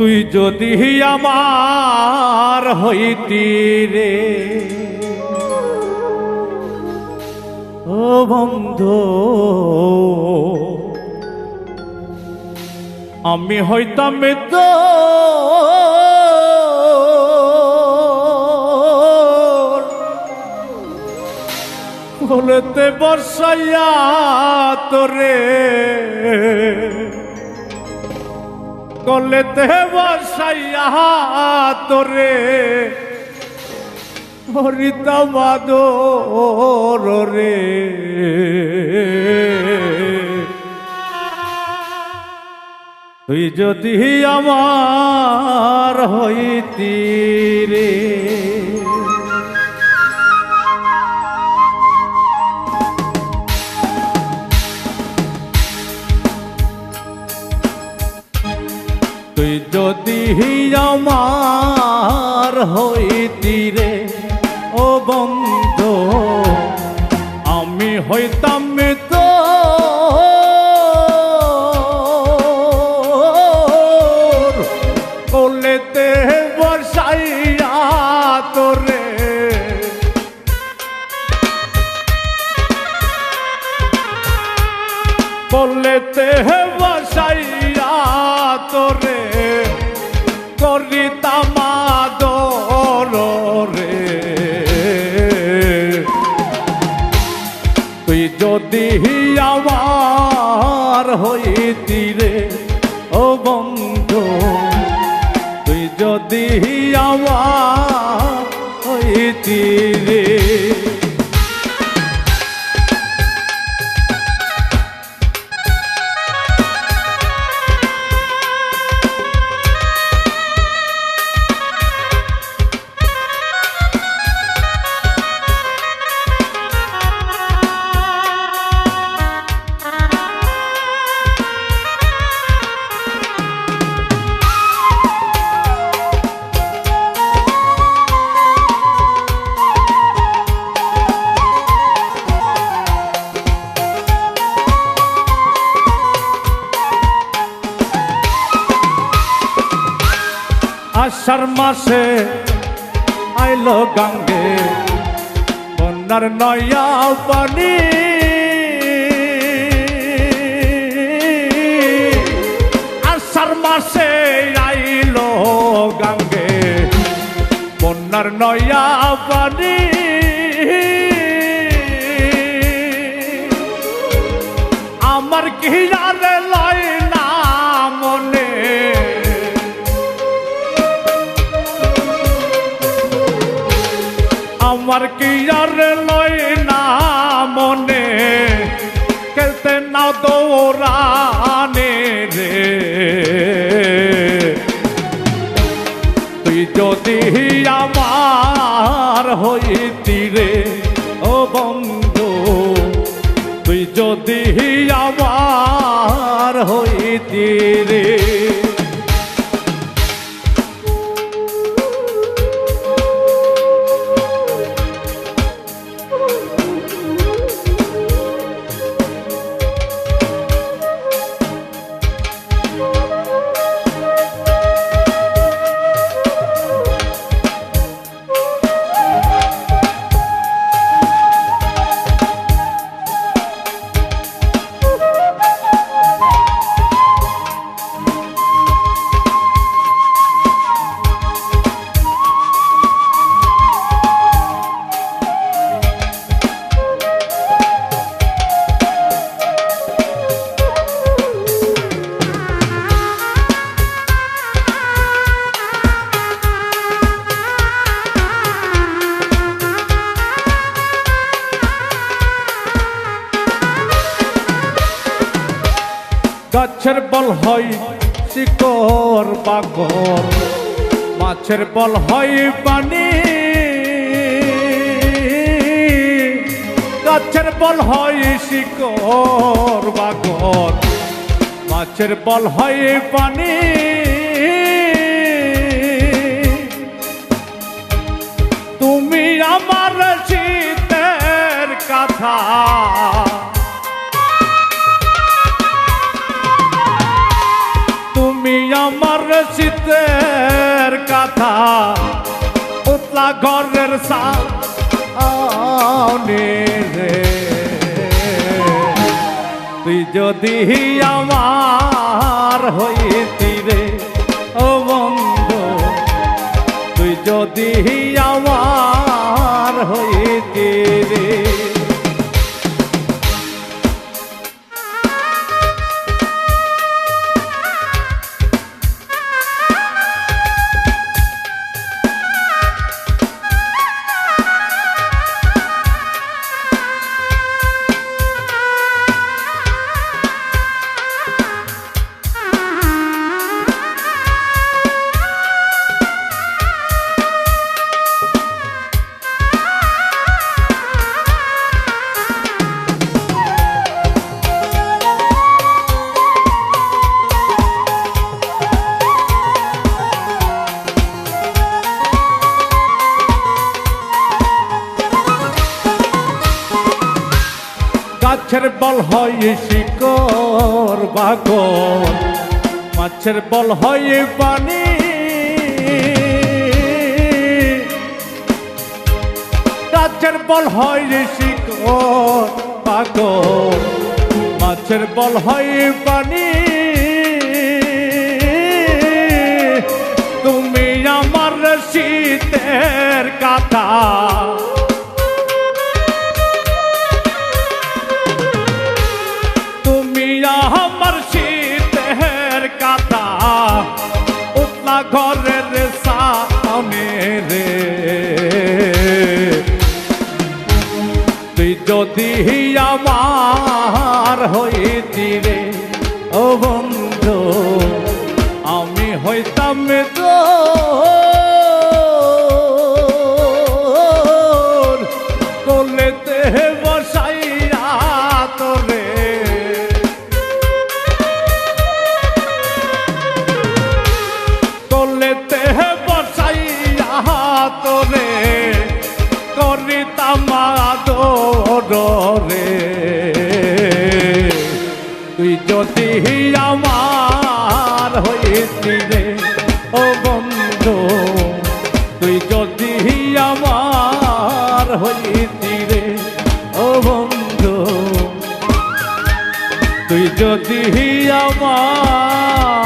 তুই যদি আমার হইতি রে ও বন্ধু, আমি হইতাম তো কোলেতে বর্ষাইয়া তোরে, কোলেতে বর্ষাইয়া তোরে হরিতাম আদর রে। তুই যদি আমার হইতি রে তুই যদি আমার হইতি রে ও বন্ধু, আমি হইতাম তো কোলেতে বর্ষাইয়া তোরে, কোলেতে বর্ষাইয়া তোরে করিতাম আদর রে। তুই যদি আমার হইতি রে ও বন্ধু, তুই যদি আমার হইতি রে। আষাঢ় মাসে আইলো গাঙ্গে বন্যার নয়া পানি, আষাঢ় মাসে আইলো গাঙ্গে বন্যার নয়া পানি। আমার কি আর লয় না মনে, আমার কি আর লয় না মনে, খেলতে না দৌড়ানে রে। তুই যদি আমার হইতি রে ও বন্ধু, তুই যদি আমার হইতি রে। গাছের বল হয় শিকড় বাগর, মাছের বল হয় পানি, গাছের বল হয় শিকড় বাগর, মাছের বল হয় পানি। তুমি আমার শীতের কথা, তুমি আমার শীতের কাঁথা উতলা ঘরের সামনে রে তুই যদি আমার হইতি রে ও বন্ধু তুই যদি আমার হইতি রে গাছের বল হয় শিকড় বাগর মাছের বল হয় পানি গাছের বল হয় শিকড় বাগর মাছের বল হয় পানি তুমি আমার শীতের কাঁথা আমার শীতের কাঁথা উতলা ঘরের সামনে রে তুই যদি আমার হইতি রে ও বন্ধু আমি হইতাম কোলেতে বসাইয়া তোরে বসাইয়া তোরে করিতাম আদরে তুই যদি আমার হইতি রে ও বন্ধু তুই যদি আমার হইতি রে ও বন্ধু তুই যদি আমার